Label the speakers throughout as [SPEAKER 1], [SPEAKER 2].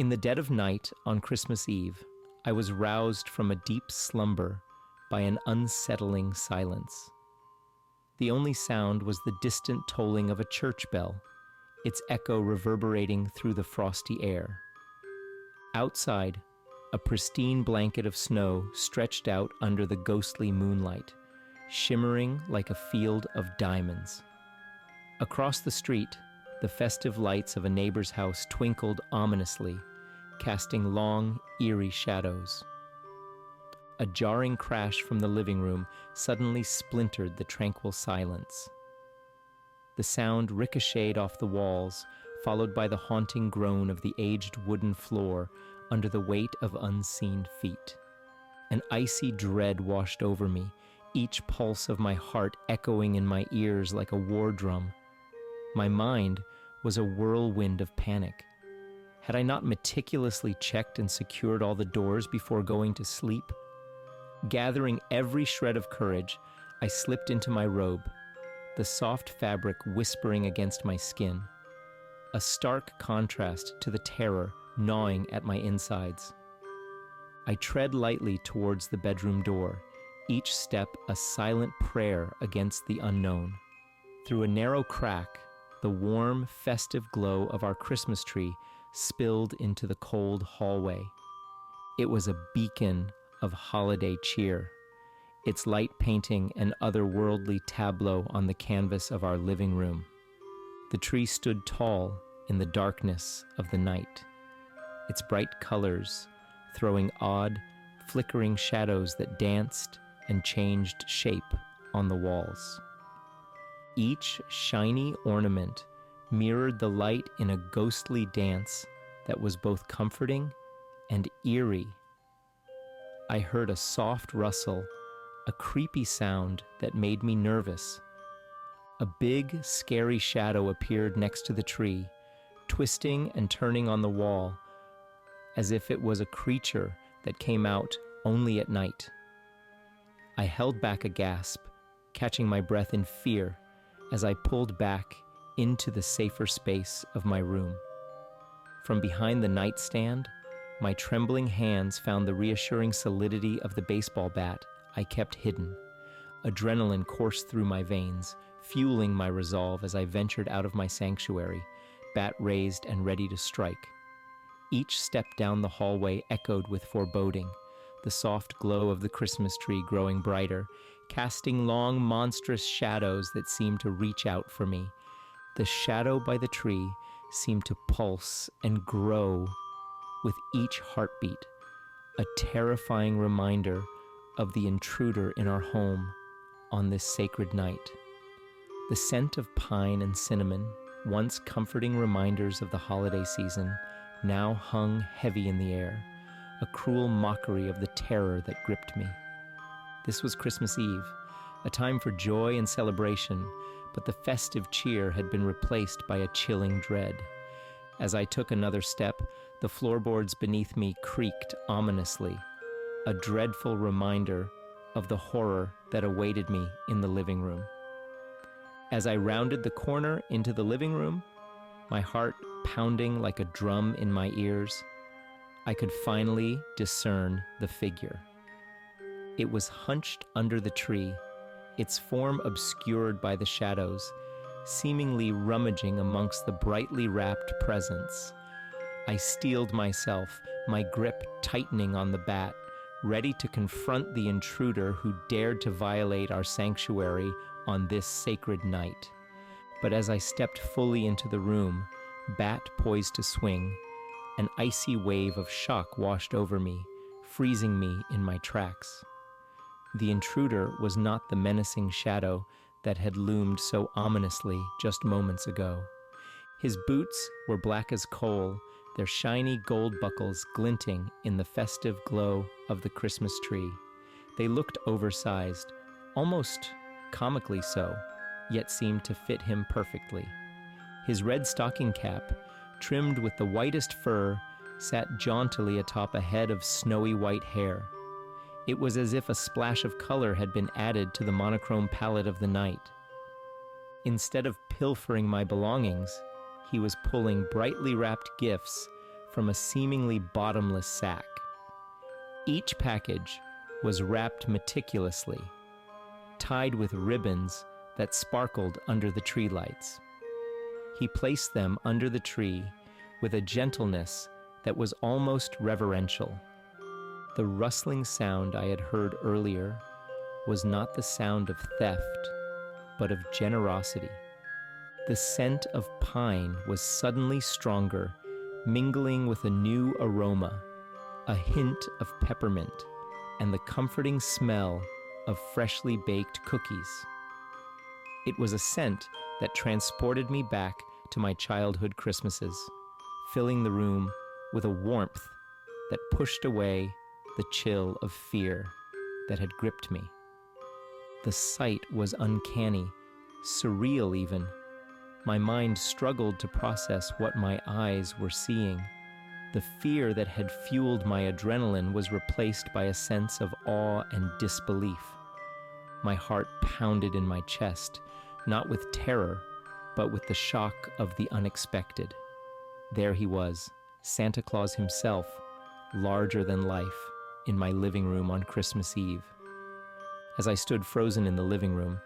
[SPEAKER 1] In the dead of night on Christmas Eve, I was roused from a deep slumber by an unsettling silence. The only sound was the distant tolling of a church bell, its echo reverberating through the frosty air. Outside, a pristine blanket of snow stretched out under the ghostly moonlight, shimmering like a field of diamonds. Across the street, the festive lights of a neighbor's house twinkled ominously, casting long, eerie shadows. A jarring crash from the living room suddenly splintered the tranquil silence. The sound ricocheted off the walls, followed by the haunting groan of the aged wooden floor under the weight of unseen feet. An icy dread washed over me, each pulse of my heart echoing in my ears like a war drum. My mind was a whirlwind of panic. Had I not meticulously checked and secured all the doors before going to sleep? Gathering every shred of courage, I slipped into my robe, the soft fabric whispering against my skin, a stark contrast to the terror gnawing at my insides. I tread lightly towards the bedroom door, each step a silent prayer against the unknown. Through a narrow crack, the warm, festive glow of our Christmas tree spilled into the cold hallway. It was a beacon of holiday cheer, its light painting an otherworldly tableau on the canvas of our living room. The tree stood tall in the darkness of the night, its bright colors throwing odd, flickering shadows that danced and changed shape on the walls. Each shiny ornament mirrored the light in a ghostly dance that was both comforting and eerie. I heard a soft rustle, a creepy sound that made me nervous. A big, scary shadow appeared next to the tree, twisting and turning on the wall, as if it was a creature that came out only at night. I held back a gasp, catching my breath in fear as I pulled back into the safer space of my room. From behind the nightstand, my trembling hands found the reassuring solidity of the baseball bat I kept hidden. Adrenaline coursed through my veins, fueling my resolve as I ventured out of my sanctuary, bat raised and ready to strike. Each step down the hallway echoed with foreboding, the soft glow of the Christmas tree growing brighter, casting long, monstrous shadows that seemed to reach out for me. The shadow by the tree seemed to pulse and grow with each heartbeat, a terrifying reminder of the intruder in our home on this sacred night. The scent of pine and cinnamon, once comforting reminders of the holiday season, now hung heavy in the air, a cruel mockery of the terror that gripped me. This was Christmas Eve, a time for joy and celebration, but the festive cheer had been replaced by a chilling dread. As I took another step, the floorboards beneath me creaked ominously, a dreadful reminder of the horror that awaited me in the living room. As I rounded the corner into the living room, my heart pounding like a drum in my ears, I could finally discern the figure. It was hunched under the tree, its form obscured by the shadows, seemingly rummaging amongst the brightly wrapped presents. I steeled myself, my grip tightening on the bat, ready to confront the intruder who dared to violate our sanctuary on this sacred night. But as I stepped fully into the room, bat poised to swing, an icy wave of shock washed over me, freezing me in my tracks. The intruder was not the menacing shadow that had loomed so ominously just moments ago. His boots were black as coal, their shiny gold buckles glinting in the festive glow of the Christmas tree. They looked oversized, almost comically so, yet seemed to fit him perfectly. His red stocking cap, trimmed with the whitest fur, sat jauntily atop a head of snowy white hair. It was as if a splash of color had been added to the monochrome palette of the night. Instead of pilfering my belongings, he was pulling brightly wrapped gifts from a seemingly bottomless sack. Each package was wrapped meticulously, tied with ribbons that sparkled under the tree lights. He placed them under the tree with a gentleness that was almost reverential. The rustling sound I had heard earlier was not the sound of theft, but of generosity. The scent of pine was suddenly stronger, mingling with a new aroma, a hint of peppermint, and the comforting smell of freshly baked cookies. It was a scent that transported me back to my childhood Christmases, filling the room with a warmth that pushed away the chill of fear that had gripped me. The sight was uncanny, surreal even. My mind struggled to process what my eyes were seeing. The fear that had fueled my adrenaline was replaced by a sense of awe and disbelief. My heart pounded in my chest, not with terror, but with the shock of the unexpected. There he was, Santa Claus himself, larger than life, in my living room on Christmas Eve. As I stood frozen in the living room,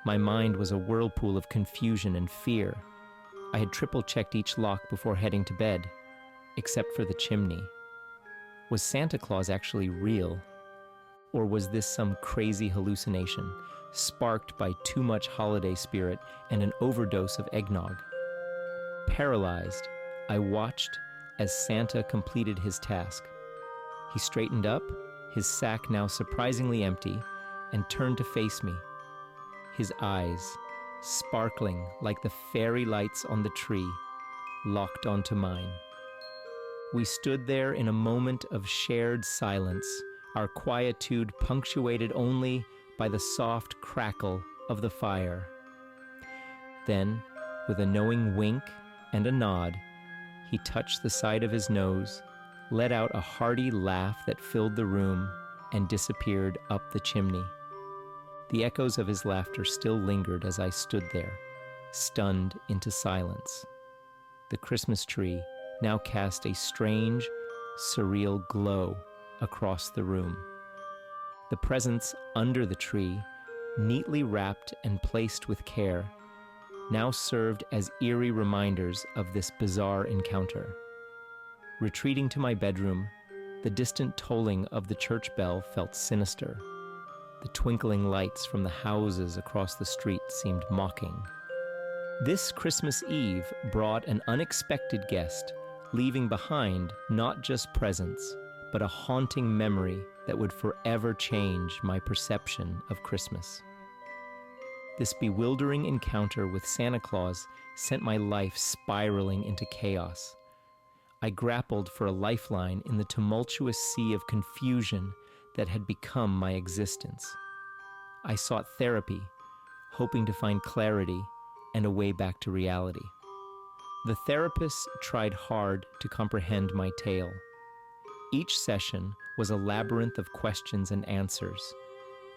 [SPEAKER 1] my mind was a whirlpool of confusion and fear. I had triple-checked each lock before heading to bed, except for the chimney. Was Santa Claus actually real? Or was this some crazy hallucination, sparked by too much holiday spirit and an overdose of eggnog? Paralyzed, I watched as Santa completed his task. He straightened up, his sack now surprisingly empty, and turned to face me. His eyes, sparkling like the fairy lights on the tree, locked onto mine. We stood there in a moment of shared silence, our quietude punctuated only by the soft crackle of the fire. Then, with a knowing wink and a nod, he touched the side of his nose, let out a hearty laugh that filled the room, and disappeared up the chimney. The echoes of his laughter still lingered as I stood there, stunned into silence. The Christmas tree now cast a strange, surreal glow across the room. The presents under the tree, neatly wrapped and placed with care, now served as eerie reminders of this bizarre encounter. Retreating to my bedroom, the distant tolling of the church bell felt sinister. The twinkling lights from the houses across the street seemed mocking. This Christmas Eve brought an unexpected guest, leaving behind not just presents, but a haunting memory that would forever change my perception of Christmas. This bewildering encounter with Santa Claus sent my life spiraling into chaos. I grappled for a lifeline in the tumultuous sea of confusion that had become my existence. I sought therapy, hoping to find clarity and a way back to reality. The therapist tried hard to comprehend my tale. Each session was a labyrinth of questions and answers,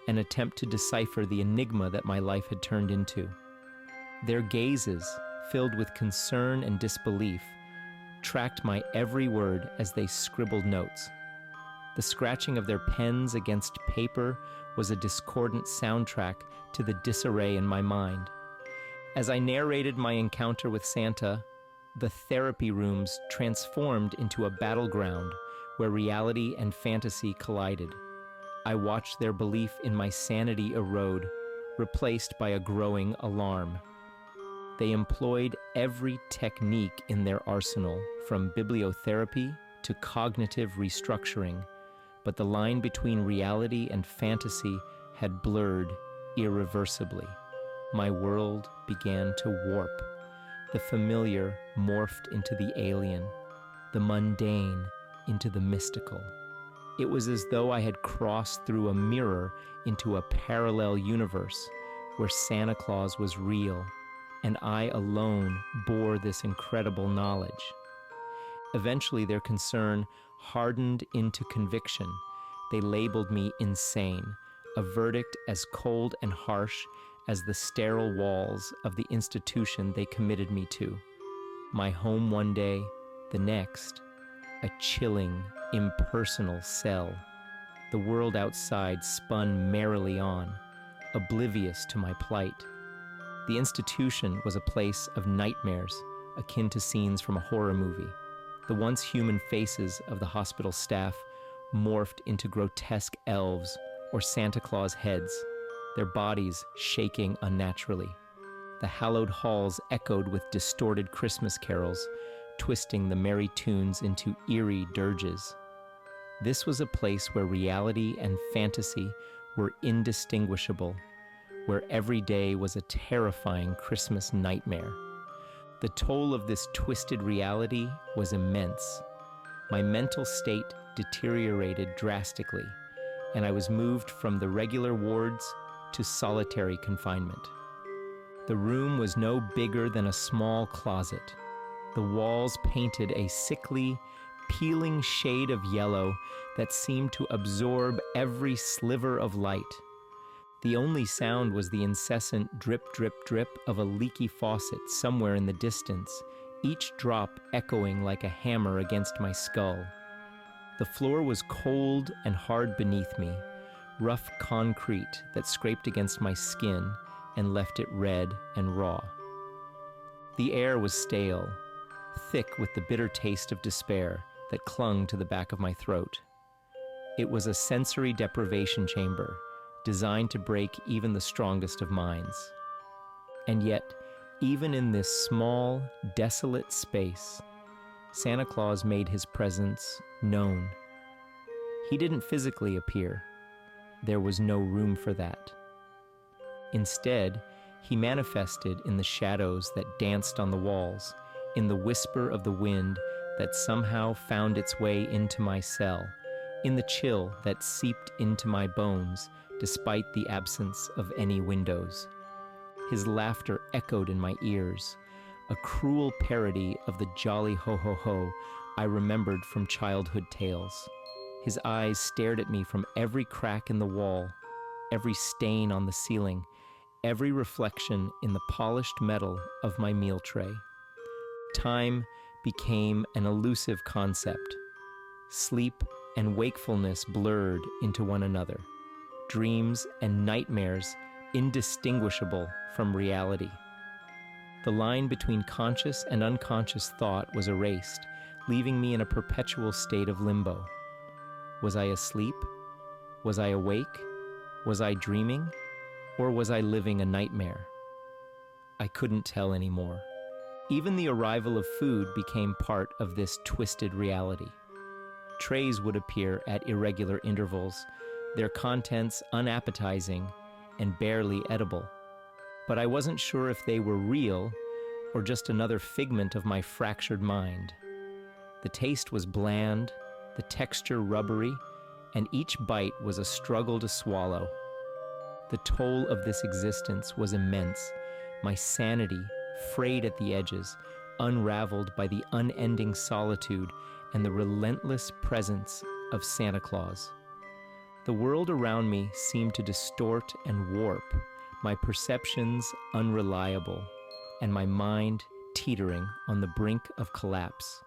[SPEAKER 1] an attempt to decipher the enigma that my life had turned into. Their gazes, filled with concern and disbelief, tracked my every word as they scribbled notes. The scratching of their pens against paper was a discordant soundtrack to the disarray in my mind. As I narrated my encounter with Santa, the therapy rooms transformed into a battleground where reality and fantasy collided. I watched their belief in my sanity erode, replaced by a growing alarm. They employed every technique in their arsenal, from bibliotherapy to cognitive restructuring, but the line between reality and fantasy had blurred irreversibly. My world began to warp. The familiar morphed into the alien, the mundane into the mystical. It was as though I had crossed through a mirror into a parallel universe where Santa Claus was real, and I alone bore this incredible knowledge. Eventually, their concern hardened into conviction. They labeled me insane, a verdict as cold and harsh as the sterile walls of the institution they committed me to. My home one day, the next, a chilling, impersonal cell. The world outside spun merrily on, oblivious to my plight. The institution was a place of nightmares, akin to scenes from a horror movie. The once human faces of the hospital staff morphed into grotesque elves or Santa Claus heads, their bodies shaking unnaturally. The hallowed halls echoed with distorted Christmas carols, twisting the merry tunes into eerie dirges. This was a place where reality and fantasy were indistinguishable, where every day was a terrifying Christmas nightmare. The toll of this twisted reality was immense. My mental state deteriorated drastically, and I was moved from the regular wards to solitary confinement. The room was no bigger than a small closet. The walls painted a sickly, peeling shade of yellow that seemed to absorb every sliver of light. The only sound was the incessant drip, drip, drip of a leaky faucet somewhere in the distance, each drop echoing like a hammer against my skull. The floor was cold and hard beneath me, rough concrete that scraped against my skin and left it red and raw. The air was stale, thick with the bitter taste of despair that clung to the back of my throat. It was a sensory deprivation chamber, designed to break even the strongest of minds. And yet, even in this small, desolate space, Santa Claus made his presence known. He didn't physically appear. There was no room for that. Instead, he manifested in the shadows that danced on the walls, in the whisper of the wind that somehow found its way into my cell, in the chill that seeped into my bones despite the absence of any windows. His laughter echoed in my ears, a cruel parody of the jolly ho-ho-ho I remembered from childhood tales. His eyes stared at me from every crack in the wall, every stain on the ceiling, every reflection in the polished metal of my meal tray. Time became an elusive concept. Sleep and wakefulness blurred into one another. Dreams and nightmares indistinguishable from reality. The line between conscious and unconscious thought was erased, leaving me in a perpetual state of limbo. Was I asleep? Was I awake? Was I dreaming? Or was I living a nightmare? I couldn't tell anymore. Even the arrival of food became part of this twisted reality. Trays would appear at irregular intervals, their contents unappetizing and barely edible. But I wasn't sure if they were real or just another figment of my fractured mind. The taste was bland, the texture rubbery, and each bite was a struggle to swallow. The toll of this existence was immense, my sanity frayed at the edges, unraveled by the unending solitude and the relentless presence of Santa Claus. The world around me seemed to distort and warp, my perceptions unreliable, and my mind teetering on the brink of collapse.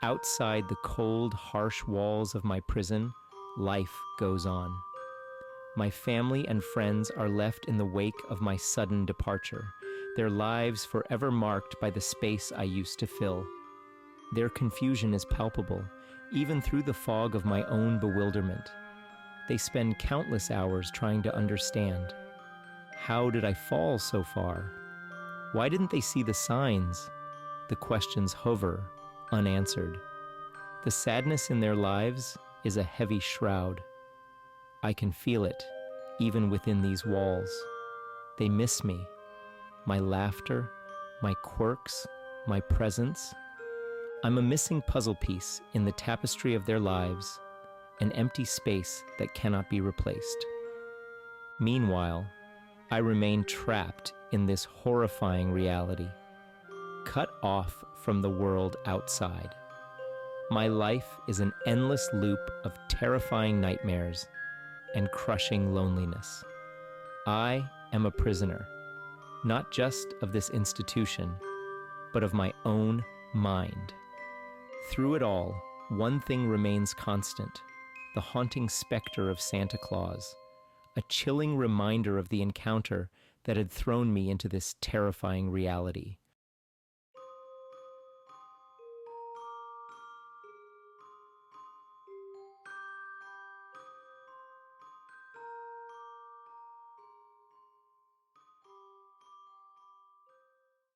[SPEAKER 1] Outside the cold, harsh walls of my prison, life goes on. My family and friends are left in the wake of my sudden departure, their lives forever marked by the space I used to fill. Their confusion is palpable, even through the fog of my own bewilderment. They spend countless hours trying to understand. How did I fall so far? Why didn't they see the signs? The questions hover, unanswered. The sadness in their lives is a heavy shroud. I can feel it, even within these walls. They miss me, my laughter, my quirks, my presence. I'm a missing puzzle piece in the tapestry of their lives, an empty space that cannot be replaced. Meanwhile, I remain trapped in this horrifying reality, cut off from the world outside. My life is an endless loop of terrifying nightmares and crushing loneliness. I am a prisoner, not just of this institution, but of my own mind. Through it all, One thing remains constant: the haunting specter of Santa Claus, a chilling reminder of the encounter that had thrown me into this terrifying reality.